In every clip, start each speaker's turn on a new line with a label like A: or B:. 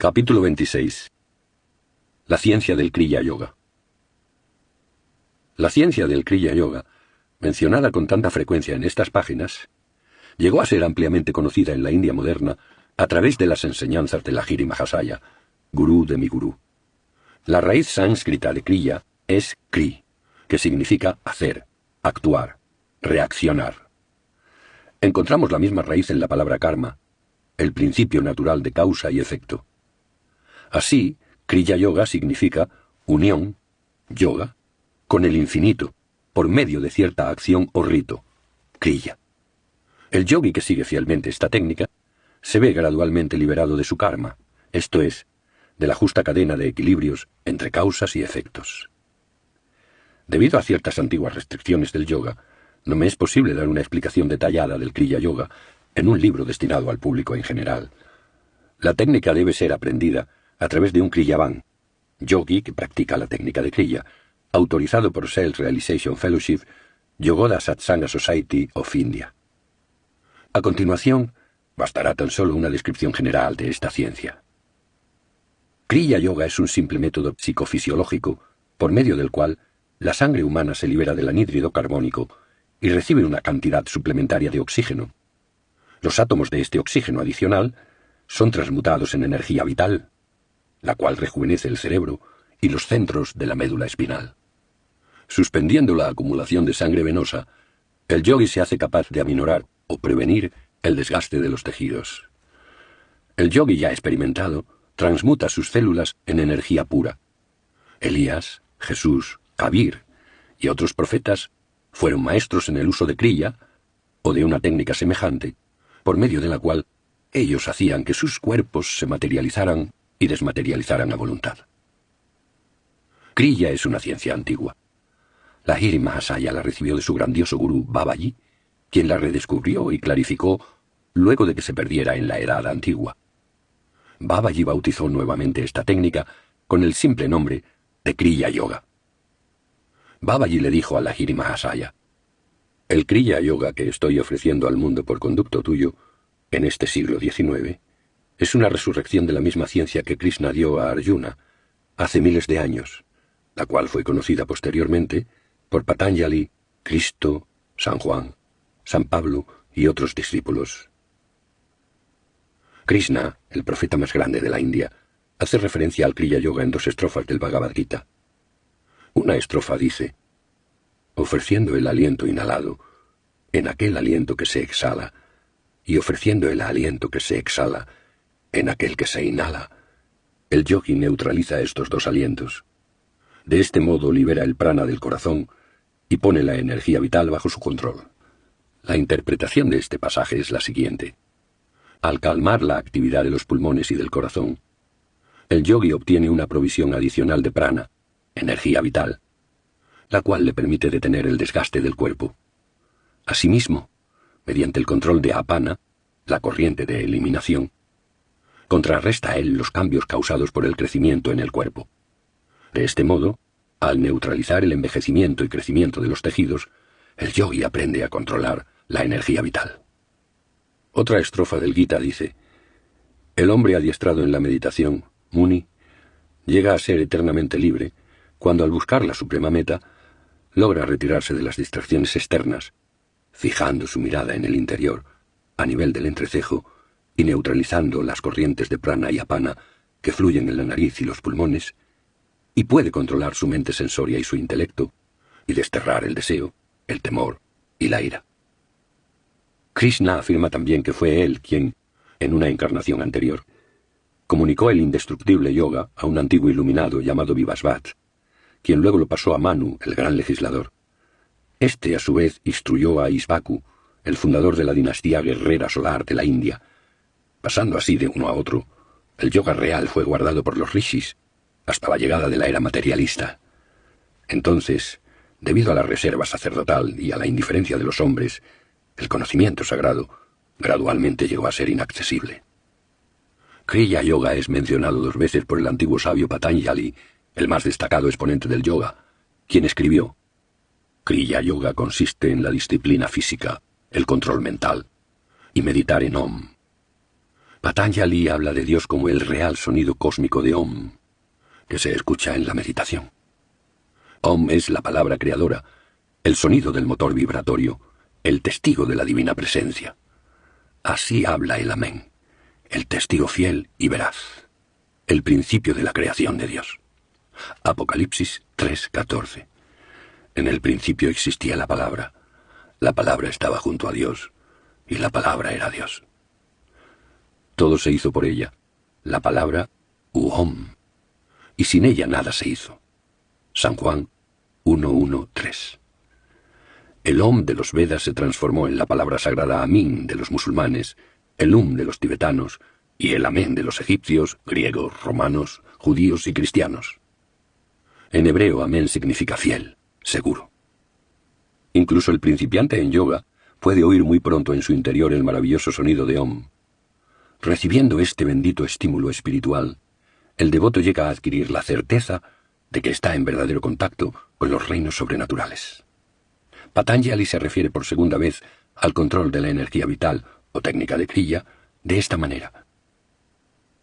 A: Capítulo 26. La ciencia del Kriya Yoga. La ciencia del Kriya Yoga, mencionada con tanta frecuencia en estas páginas, llegó a ser ampliamente conocida en la India moderna a través de las enseñanzas de Lahiri Mahasaya, gurú de mi gurú. La raíz sánscrita de Kriya es Kri, que significa hacer, actuar, reaccionar. Encontramos la misma raíz en la palabra karma, el principio natural de causa y efecto. Así, Kriya Yoga significa unión, yoga, con el infinito, por medio de cierta acción o rito, Kriya. El yogi que sigue fielmente esta técnica se ve gradualmente liberado de su karma, esto es, de la justa cadena de equilibrios entre causas y efectos. Debido a ciertas antiguas restricciones del yoga, no me es posible dar una explicación detallada del Kriya Yoga en un libro destinado al público en general. La técnica debe ser aprendida a través de un Kriyavan, yogi que practica la técnica de Kriya, autorizado por Self-Realization Fellowship, Yogoda Satsanga Society of India. A continuación, bastará tan solo una descripción general de esta ciencia. Kriya Yoga es un simple método psicofisiológico por medio del cual la sangre humana se libera del anhídrido carbónico y recibe una cantidad suplementaria de oxígeno. Los átomos de este oxígeno adicional son transmutados en energía vital, la cual rejuvenece el cerebro y los centros de la médula espinal. Suspendiendo la acumulación de sangre venosa, el yogi se hace capaz de aminorar o prevenir el desgaste de los tejidos. El yogi ya experimentado transmuta sus células en energía pura. Elías, Jesús, Kabir y otros profetas fueron maestros en el uso de Kriya, o de una técnica semejante, por medio de la cual ellos hacían que sus cuerpos se materializaran y desmaterializaran a voluntad. Kriya es una ciencia antigua. Lahiri Mahasaya la recibió de su grandioso gurú Babaji, quien la redescubrió y clarificó luego de que se perdiera en la Edad Antigua. Babaji bautizó nuevamente esta técnica con el simple nombre de Kriya Yoga. Babaji le dijo a Lahiri Mahasaya: el Kriya Yoga que estoy ofreciendo al mundo por conducto tuyo, en este siglo XIX, es una resurrección de la misma ciencia que Krishna dio a Arjuna hace miles de años, la cual fue conocida posteriormente por Patanjali, Cristo, San Juan, San Pablo y otros discípulos. Krishna, el profeta más grande de la India, hace referencia al Kriya Yoga en dos estrofas del Bhagavad Gita. Una estrofa dice: ofreciendo el aliento inhalado, en aquel aliento que se exhala, y ofreciendo el aliento que se exhala, en aquel que se inhala, el yogi neutraliza estos dos alientos. De este modo libera el prana del corazón y pone la energía vital bajo su control. La interpretación de este pasaje es la siguiente. Al calmar la actividad de los pulmones y del corazón, el yogi obtiene una provisión adicional de prana, energía vital, la cual le permite detener el desgaste del cuerpo. Asimismo, mediante el control de apana, la corriente de eliminación, contrarresta él los cambios causados por el crecimiento en el cuerpo. De este modo, al neutralizar el envejecimiento y crecimiento de los tejidos, el yogi aprende a controlar la energía vital. Otra estrofa del Gita dice: el hombre adiestrado en la meditación, Muni, llega a ser eternamente libre cuando al buscar la suprema meta, logra retirarse de las distracciones externas, fijando su mirada en el interior, a nivel del entrecejo, y neutralizando las corrientes de prana y apana que fluyen en la nariz y los pulmones, y puede controlar su mente sensoria y su intelecto, y desterrar el deseo, el temor y la ira. Krishna afirma también que fue él quien, en una encarnación anterior, comunicó el indestructible yoga a un antiguo iluminado llamado Vivasvat, quien luego lo pasó a Manu, el gran legislador. Este, a su vez, instruyó a Isvaku, el fundador de la dinastía guerrera solar de la India. Pasando así de uno a otro, el yoga real fue guardado por los rishis hasta la llegada de la era materialista. Entonces, debido a la reserva sacerdotal y a la indiferencia de los hombres, el conocimiento sagrado gradualmente llegó a ser inaccesible. Kriya Yoga es mencionado 2 veces por el antiguo sabio Patanjali, el más destacado exponente del yoga, quien escribió: Kriya Yoga consiste en la disciplina física, el control mental y meditar en Om. Patanjali habla de Dios como el real sonido cósmico de Om, que se escucha en la meditación. Om es la palabra creadora, el sonido del motor vibratorio, el testigo de la divina presencia. Así habla el Amén, el testigo fiel y veraz, el principio de la creación de Dios. Apocalipsis 3:14. En el principio existía la palabra estaba junto a Dios, y la palabra era Dios. Todo se hizo por ella, la palabra Om, y sin ella nada se hizo. San Juan 1:1-3. El Om de los Vedas se transformó en la palabra sagrada Amin de los musulmanes, el de los tibetanos y el Amén de los egipcios, griegos, romanos, judíos y cristianos. En hebreo Amén significa fiel, seguro. Incluso el principiante en yoga puede oír muy pronto en su interior el maravilloso sonido de Om. Recibiendo este bendito estímulo espiritual, el devoto llega a adquirir la certeza de que está en verdadero contacto con los reinos sobrenaturales. Patanjali se refiere por segunda vez al control de la energía vital, o técnica de Kriya, de esta manera.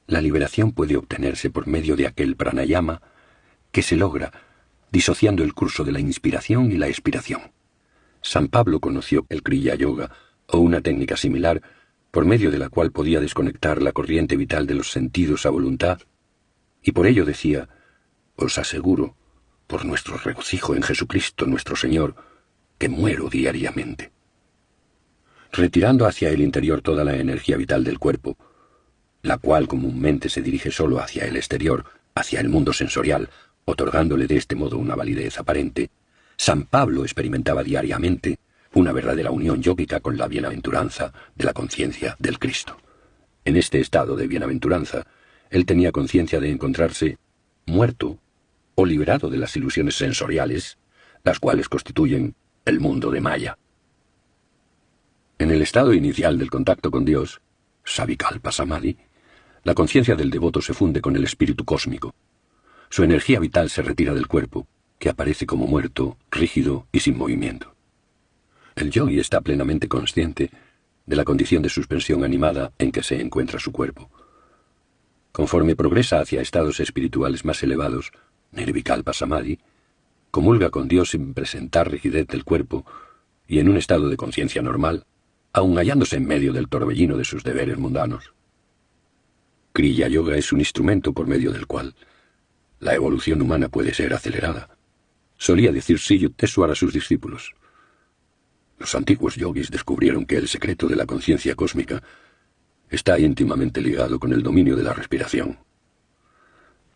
A: La liberación puede obtenerse por medio de aquel pranayama que se logra disociando el curso de la inspiración y la expiración. San Pablo conoció el Kriya Yoga, o una técnica similar, por medio de la cual podía desconectar la corriente vital de los sentidos a voluntad, y por ello decía: os aseguro, por nuestro regocijo en Jesucristo nuestro Señor, que muero diariamente. Retirando hacia el interior toda la energía vital del cuerpo, la cual comúnmente se dirige solo hacia el exterior, hacia el mundo sensorial, otorgándole de este modo una validez aparente, San Pablo experimentaba diariamente una verdadera unión yógica con la bienaventuranza de la conciencia del Cristo. En este estado de bienaventuranza, él tenía conciencia de encontrarse muerto o liberado de las ilusiones sensoriales, las cuales constituyen el mundo de Maya. En el estado inicial del contacto con Dios, Savikalpa Samadhi, la conciencia del devoto se funde con el espíritu cósmico. Su energía vital se retira del cuerpo, que aparece como muerto, rígido y sin movimiento. El yogi está plenamente consciente de la condición de suspensión animada en que se encuentra su cuerpo. Conforme progresa hacia estados espirituales más elevados, Nirvikalpa Samadhi, comulga con Dios sin presentar rigidez del cuerpo y en un estado de conciencia normal, aun hallándose en medio del torbellino de sus deberes mundanos. Kriya Yoga es un instrumento por medio del cual la evolución humana puede ser acelerada. Solía decir Sri Yukteswar a sus discípulos. Los antiguos yogis descubrieron que el secreto de la conciencia cósmica está íntimamente ligado con el dominio de la respiración.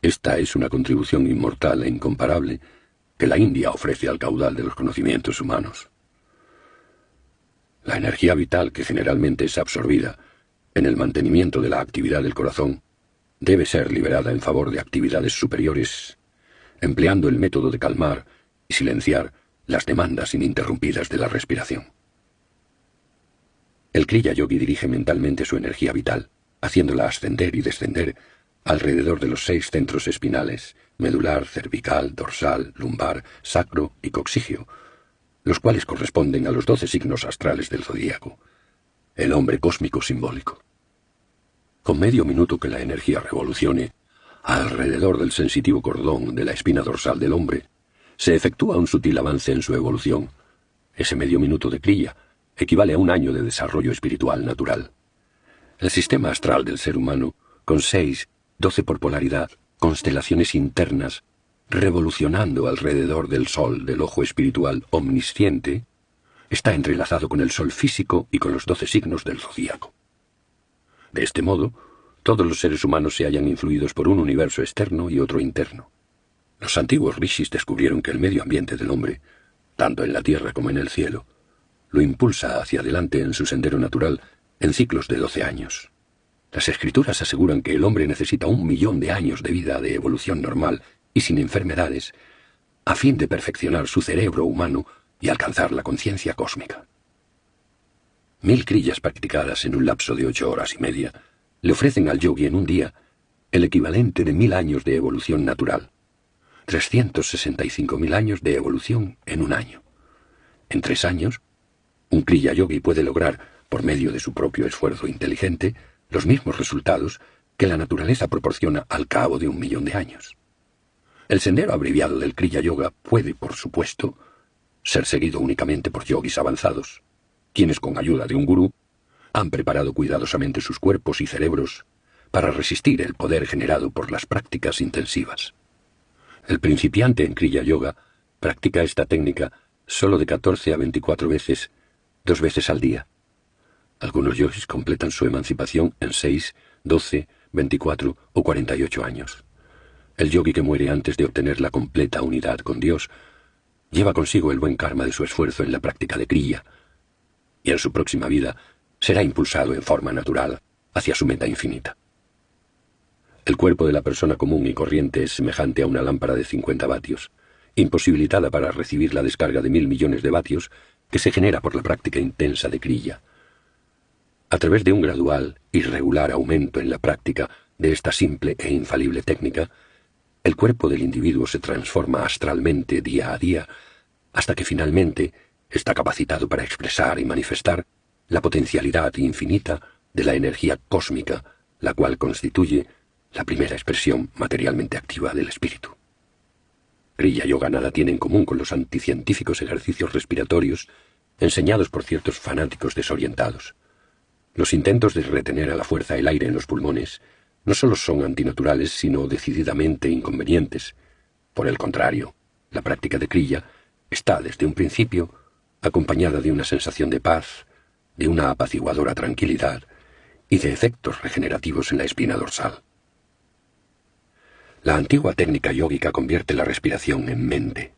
A: Esta es una contribución inmortal e incomparable que la India ofrece al caudal de los conocimientos humanos. La energía vital que generalmente es absorbida en el mantenimiento de la actividad del corazón debe ser liberada en favor de actividades superiores, empleando el método de calmar y silenciar las demandas ininterrumpidas de la respiración. El Kriya Yogi dirige mentalmente su energía vital, haciéndola ascender y descender alrededor de los 6 centros espinales, medular, cervical, dorsal, lumbar, sacro y coxígeo, los cuales corresponden a los 12 signos astrales del zodíaco, el hombre cósmico simbólico. Con medio minuto que la energía revolucione alrededor del sensitivo cordón de la espina dorsal del hombre, se efectúa un sutil avance en su evolución. Ese medio minuto de Kriya equivale a un año de desarrollo espiritual natural. El sistema astral del ser humano, con 6, 12 por polaridad, constelaciones internas, revolucionando alrededor del sol del ojo espiritual omnisciente, está entrelazado con el sol físico y con los 12 signos del zodíaco. De este modo, todos los seres humanos se hallan influidos por un universo externo y otro interno. Los antiguos rishis descubrieron que el medio ambiente del hombre, tanto en la tierra como en el cielo, lo impulsa hacia adelante en su sendero natural en ciclos de 12 años. Las escrituras aseguran que el hombre necesita 1 millón de años de vida de evolución normal y sin enfermedades, a fin de perfeccionar su cerebro humano y alcanzar la conciencia cósmica. 1000 kriyas practicadas en un lapso de 8 horas y media le ofrecen al yogi en un día el equivalente de 1000 años de evolución natural, 365.000 años de evolución en un año. En 3 años, un kriya yogi puede lograr, por medio de su propio esfuerzo inteligente, los mismos resultados que la naturaleza proporciona al cabo de 1.000.000 de años. El sendero abreviado del Kriya Yoga puede, por supuesto, ser seguido únicamente por yogis avanzados, quienes con ayuda de un gurú han preparado cuidadosamente sus cuerpos y cerebros para resistir el poder generado por las prácticas intensivas. El principiante en Kriya Yoga practica esta técnica solo de 14 a 24 veces, 2 veces al día. Algunos yogis completan su emancipación en 6, 12, 24 o 48 años. El yogi que muere antes de obtener la completa unidad con Dios lleva consigo el buen karma de su esfuerzo en la práctica de Kriya, y en su próxima vida será impulsado en forma natural hacia su meta infinita. El cuerpo de la persona común y corriente es semejante a una lámpara de 50 vatios, imposibilitada para recibir la descarga de 1.000.000.000 de vatios que se genera por la práctica intensa de Kriya. A través de un gradual y regular aumento en la práctica de esta simple e infalible técnica, el cuerpo del individuo se transforma astralmente día a día hasta que finalmente está capacitado para expresar y manifestar la potencialidad infinita de la energía cósmica, la cual constituye la primera expresión materialmente activa del espíritu. Kriya Yoga nada tiene en común con los anticientíficos ejercicios respiratorios enseñados por ciertos fanáticos desorientados. Los intentos de retener a la fuerza el aire en los pulmones no solo son antinaturales, sino decididamente inconvenientes. Por el contrario, la práctica de Kriya está desde un principio acompañada de una sensación de paz, de una apaciguadora tranquilidad y de efectos regenerativos en la espina dorsal. La antigua técnica yógica convierte la respiración en mente.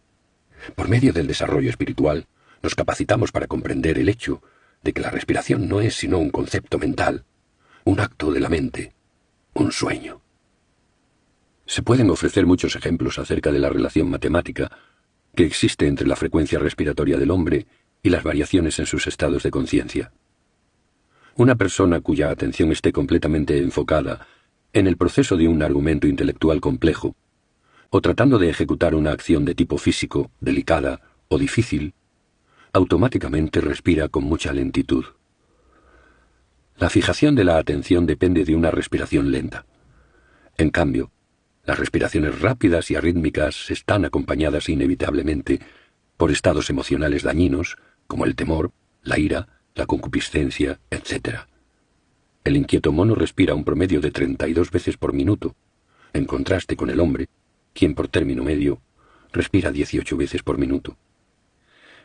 A: Por medio del desarrollo espiritual, nos capacitamos para comprender el hecho de que la respiración no es sino un concepto mental, un acto de la mente, un sueño. Se pueden ofrecer muchos ejemplos acerca de la relación matemática que existe entre la frecuencia respiratoria del hombre y las variaciones en sus estados de conciencia. Una persona cuya atención esté completamente enfocada en el proceso de un argumento intelectual complejo, o tratando de ejecutar una acción de tipo físico, delicada o difícil, automáticamente respira con mucha lentitud. La fijación de la atención depende de una respiración lenta. En cambio, las respiraciones rápidas y arrítmicas están acompañadas inevitablemente por estados emocionales dañinos, como el temor, la ira, la concupiscencia, etc. El inquieto mono respira un promedio de 32 veces por minuto, en contraste con el hombre, quien por término medio respira 18 veces por minuto.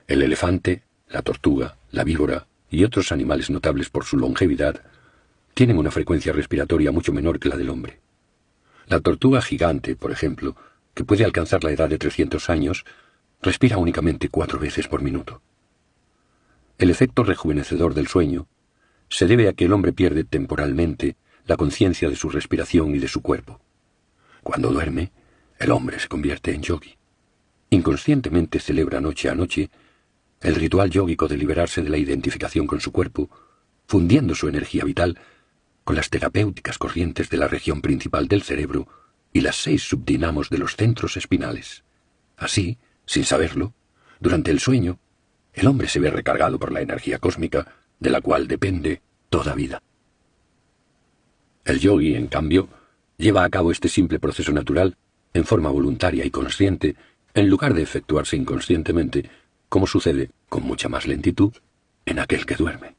A: El elefante, la tortuga, la víbora y otros animales notables por su longevidad tienen una frecuencia respiratoria mucho menor que la del hombre. La tortuga gigante, por ejemplo, que puede alcanzar la edad de 300 años, respira únicamente 4 veces por minuto. El efecto rejuvenecedor del sueño se debe a que el hombre pierde temporalmente la conciencia de su respiración y de su cuerpo. Cuando duerme, el hombre se convierte en yogi. Inconscientemente celebra noche a noche el ritual yógico de liberarse de la identificación con su cuerpo, fundiendo su energía vital con las terapéuticas corrientes de la región principal del cerebro y las 6 subdinamos de los centros espinales. Así, sin saberlo, durante el sueño, el hombre se ve recargado por la energía cósmica de la cual depende toda vida. El yogi, en cambio, lleva a cabo este simple proceso natural en forma voluntaria y consciente, en lugar de efectuarse inconscientemente, como sucede con mucha más lentitud en aquel que duerme.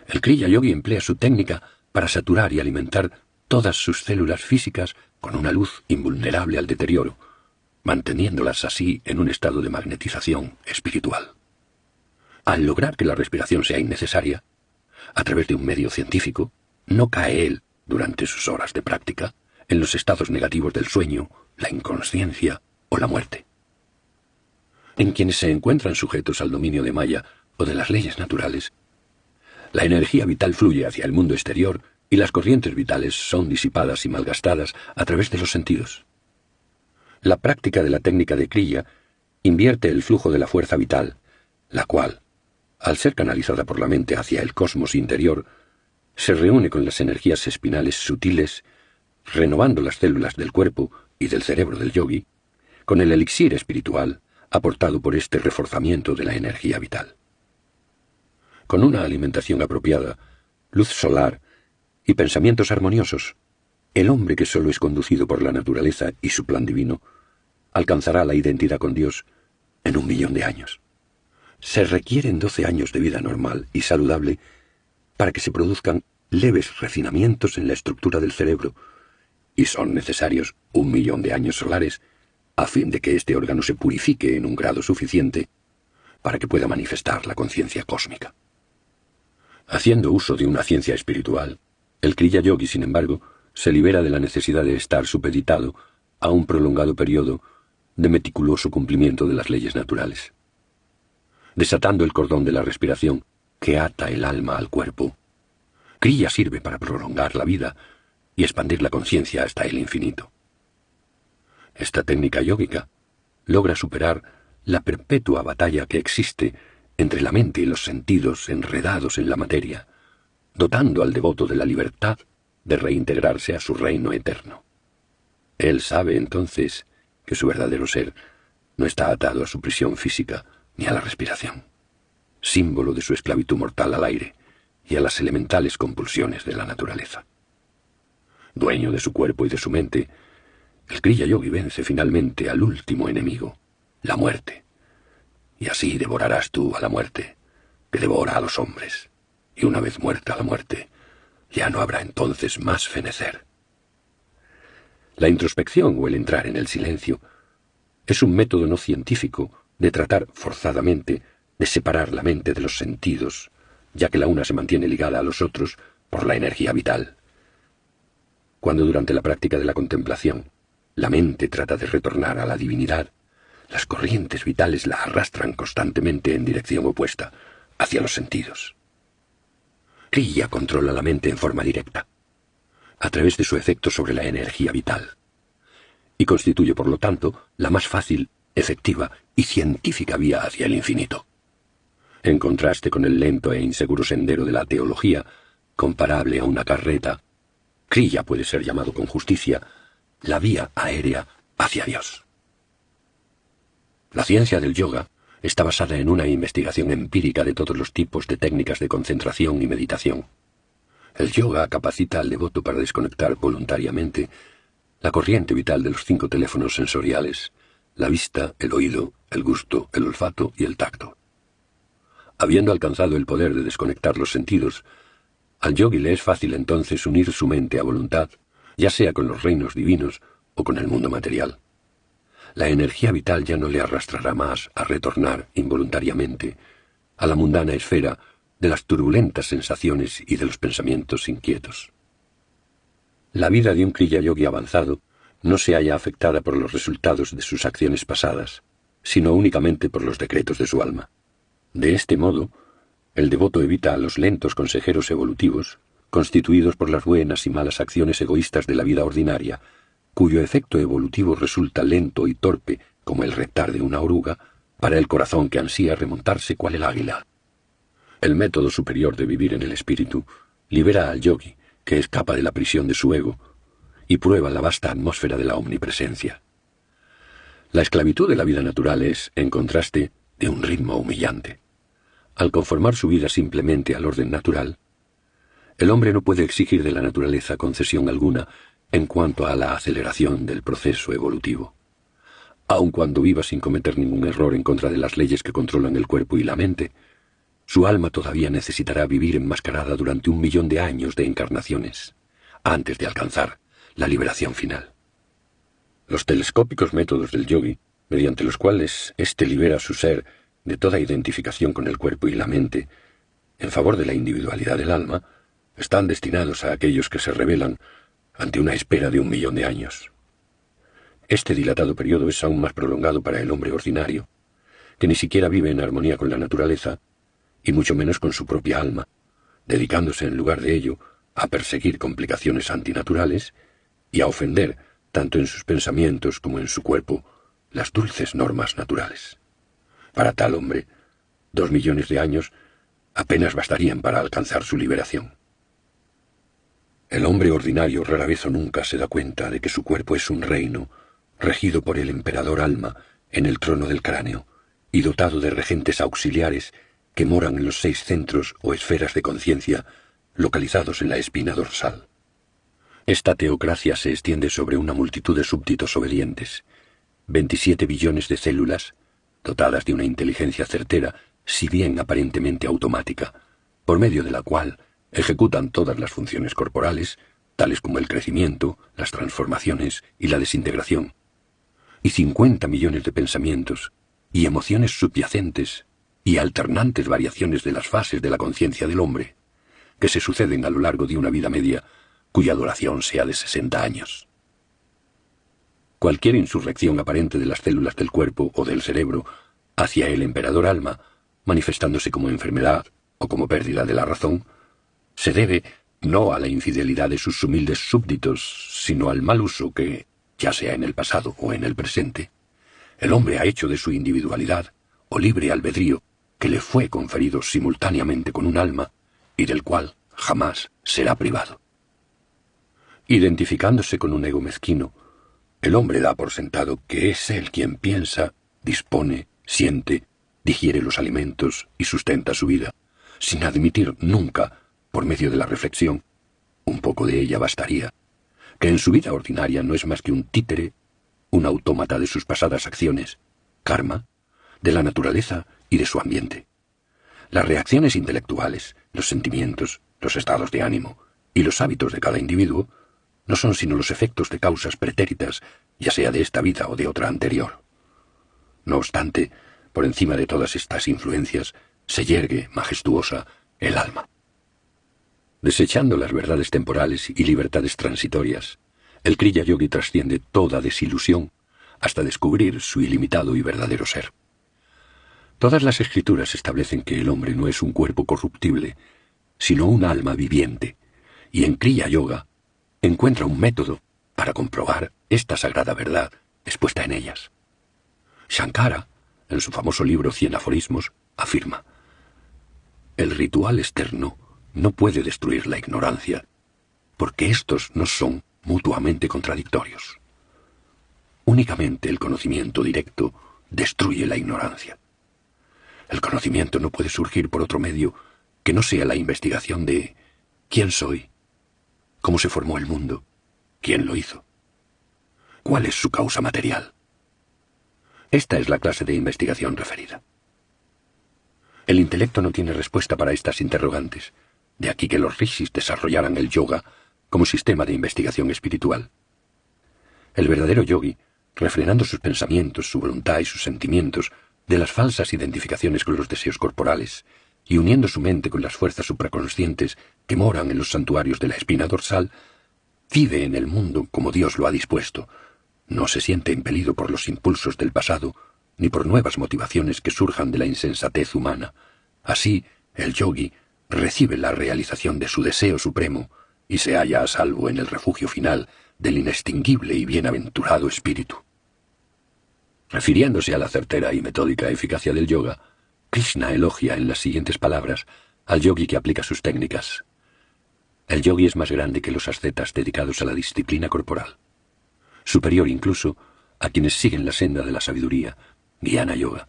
A: El Kriya Yogi emplea su técnica para saturar y alimentar todas sus células físicas con una luz invulnerable al deterioro, manteniéndolas así en un estado de magnetización espiritual. Al lograr que la respiración sea innecesaria, a través de un medio científico, no cae él, durante sus horas de práctica, en los estados negativos del sueño, la inconsciencia o la muerte. En quienes se encuentran sujetos al dominio de Maya o de las leyes naturales, la energía vital fluye hacia el mundo exterior y las corrientes vitales son disipadas y malgastadas a través de los sentidos. La práctica de la técnica de Kriya invierte el flujo de la fuerza vital, la cual, al ser canalizada por la mente hacia el cosmos interior, se reúne con las energías espinales sutiles, renovando las células del cuerpo y del cerebro del yogi, con el elixir espiritual aportado por este reforzamiento de la energía vital. Con una alimentación apropiada, luz solar y pensamientos armoniosos, el hombre que solo es conducido por la naturaleza y su plan divino, alcanzará la identidad con Dios en 1 millón de años. Se requieren 12 años de vida normal y saludable para que se produzcan leves refinamientos en la estructura del cerebro, y son necesarios 1 millón de años solares a fin de que este órgano se purifique en un grado suficiente para que pueda manifestar la conciencia cósmica. Haciendo uso de una ciencia espiritual, el Kriya Yogi, sin embargo, se libera de la necesidad de estar supeditado a un prolongado periodo de meticuloso cumplimiento de las leyes naturales. Desatando el cordón de la respiración que ata el alma al cuerpo, Kriya sirve para prolongar la vida y expandir la conciencia hasta el infinito. Esta técnica yógica logra superar la perpetua batalla que existe entre la mente y los sentidos enredados en la materia, dotando al devoto de la libertad de reintegrarse a su reino eterno. Él sabe entonces que su verdadero ser no está atado a su prisión física ni a la respiración, símbolo de su esclavitud mortal al aire y a las elementales compulsiones de la naturaleza. Dueño de su cuerpo y de su mente, el Kriya Yogi vence finalmente al último enemigo, la muerte. Y así devorarás tú a la muerte, que devora a los hombres. Y una vez muerta la muerte, ya no habrá entonces más fenecer. La introspección o el entrar en el silencio es un método no científico de tratar forzadamente de separar la mente de los sentidos, ya que la una se mantiene ligada a los otros por la energía vital. Cuando durante la práctica de la contemplación la mente trata de retornar a la divinidad, las corrientes vitales la arrastran constantemente en dirección opuesta, hacia los sentidos. Kriya controla la mente en forma directa, a través de su efecto sobre la energía vital, y constituye, por lo tanto, la más fácil, efectiva y científica vía hacia el infinito. En contraste con el lento e inseguro sendero de la teología, comparable a una carreta, Kriya puede ser llamado con justicia la vía aérea hacia Dios. La ciencia del yoga está basada en una investigación empírica de todos los tipos de técnicas de concentración y meditación. El yoga capacita al devoto para desconectar voluntariamente la corriente vital de los 5 teléfonos sensoriales: la vista, el oído, el gusto, el olfato y el tacto. Habiendo alcanzado el poder de desconectar los sentidos, al yogi le es fácil entonces unir su mente a voluntad, ya sea con los reinos divinos o con el mundo material. La energía vital ya no le arrastrará más a retornar involuntariamente a la mundana esfera de las turbulentas sensaciones y de los pensamientos inquietos. La vida de un Kriya Yogi avanzado no se halla afectada por los resultados de sus acciones pasadas, sino únicamente por los decretos de su alma. De este modo, el devoto evita a los lentos consejeros evolutivos, constituidos por las buenas y malas acciones egoístas de la vida ordinaria, cuyo efecto evolutivo resulta lento y torpe como el reptar de una oruga, para el corazón que ansía remontarse cual el águila. El método superior de vivir en el espíritu libera al yogi, que escapa de la prisión de su ego, y prueba la vasta atmósfera de la omnipresencia. La esclavitud de la vida natural es, en contraste, de un ritmo humillante. Al conformar su vida simplemente al orden natural, el hombre no puede exigir de la naturaleza concesión alguna en cuanto a la aceleración del proceso evolutivo. Aun cuando viva sin cometer ningún error en contra de las leyes que controlan el cuerpo y la mente, su alma todavía necesitará vivir enmascarada durante 1 millón de años de encarnaciones, antes de alcanzar la liberación final. Los telescópicos métodos del yogi, mediante los cuales éste libera su ser de toda identificación con el cuerpo y la mente, en favor de la individualidad del alma, están destinados a aquellos que se rebelan ante una espera de 1 millón de años. Este dilatado periodo es aún más prolongado para el hombre ordinario, que ni siquiera vive en armonía con la naturaleza, y mucho menos con su propia alma, dedicándose en lugar de ello a perseguir complicaciones antinaturales y a ofender, tanto en sus pensamientos como en su cuerpo, las dulces normas naturales. Para tal hombre, 2 millones de años apenas bastarían para alcanzar su liberación. El hombre ordinario rara vez o nunca se da cuenta de que su cuerpo es un reino, regido por el emperador alma en el trono del cráneo, y dotado de regentes auxiliares que moran en los 6 centros o esferas de conciencia localizados en la espina dorsal. Esta teocracia se extiende sobre una multitud de súbditos obedientes, 27 billones de células, dotadas de una inteligencia certera, si bien aparentemente automática, por medio de la cual ejecutan todas las funciones corporales, tales como el crecimiento, las transformaciones y la desintegración, y 50 millones de pensamientos y emociones subyacentes y alternantes variaciones de las fases de la conciencia del hombre, que se suceden a lo largo de una vida media, cuya duración sea de 60 años. Cualquier insurrección aparente de las células del cuerpo o del cerebro hacia el emperador alma, manifestándose como enfermedad o como pérdida de la razón, se debe no a la infidelidad de sus humildes súbditos, sino al mal uso que, ya sea en el pasado o en el presente, el hombre ha hecho de su individualidad o libre albedrío que le fue conferido simultáneamente con un alma y del cual jamás será privado. Identificándose con un ego mezquino, el hombre da por sentado que es él quien piensa, dispone, siente, digiere los alimentos y sustenta su vida, sin admitir nunca, por medio de la reflexión, un poco de ella bastaría, que en su vida ordinaria no es más que un títere, un autómata de sus pasadas acciones, karma, de la naturaleza y de su ambiente. Las reacciones intelectuales, los sentimientos, los estados de ánimo y los hábitos de cada individuo no son sino los efectos de causas pretéritas, ya sea de esta vida o de otra anterior. No obstante, por encima de todas estas influencias, se yergue, majestuosa, el alma. Desechando las verdades temporales y libertades transitorias, el Kriya Yogi trasciende toda desilusión hasta descubrir su ilimitado y verdadero ser. Todas las escrituras establecen que el hombre no es un cuerpo corruptible, sino un alma viviente, y en Kriya Yoga encuentra un método para comprobar esta sagrada verdad expuesta en ellas. Shankara, en su famoso libro Cien aforismos, afirma: el ritual externo no puede destruir la ignorancia, porque estos no son mutuamente contradictorios. Únicamente el conocimiento directo destruye la ignorancia. El conocimiento no puede surgir por otro medio que no sea la investigación de ¿quién soy? ¿Cómo se formó el mundo? ¿Quién lo hizo? ¿Cuál es su causa material? Esta es la clase de investigación referida. El intelecto no tiene respuesta para estas interrogantes, de aquí que los rishis desarrollaran el yoga como sistema de investigación espiritual. El verdadero yogi, refrenando sus pensamientos, su voluntad y sus sentimientos de las falsas identificaciones con los deseos corporales, y uniendo su mente con las fuerzas supraconscientes que moran en los santuarios de la espina dorsal, vive en el mundo como Dios lo ha dispuesto, no se siente impelido por los impulsos del pasado, ni por nuevas motivaciones que surjan de la insensatez humana. Así, el yogi recibe la realización de su deseo supremo y se halla a salvo en el refugio final del inextinguible y bienaventurado espíritu. Refiriéndose a la certera y metódica eficacia del yoga, Krishna elogia en las siguientes palabras al yogi que aplica sus técnicas. El yogi es más grande que los ascetas dedicados a la disciplina corporal, superior incluso a quienes siguen la senda de la sabiduría, Jnana Yoga,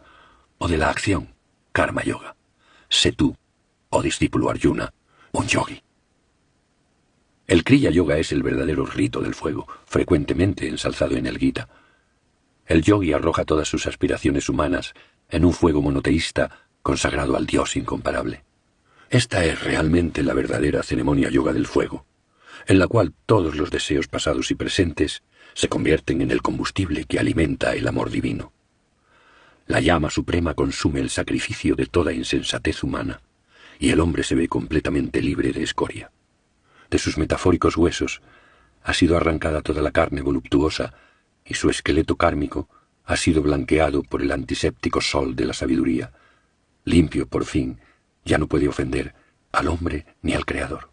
A: o de la acción, Karma Yoga. Sé tú, oh discípulo Arjuna, un yogi. El Kriya Yoga es el verdadero rito del fuego, frecuentemente ensalzado en el Gita. El yogi arroja todas sus aspiraciones humanas en un fuego monoteísta consagrado al Dios incomparable. Esta es realmente la verdadera ceremonia yoga del fuego, en la cual todos los deseos pasados y presentes se convierten en el combustible que alimenta el amor divino. La llama suprema consume el sacrificio de toda insensatez humana, y el hombre se ve completamente libre de escoria. De sus metafóricos huesos ha sido arrancada toda la carne voluptuosa, y su esqueleto kármico ha sido blanqueado por el antiséptico sol de la sabiduría. Limpio, por fin, ya no puede ofender al hombre ni al Creador.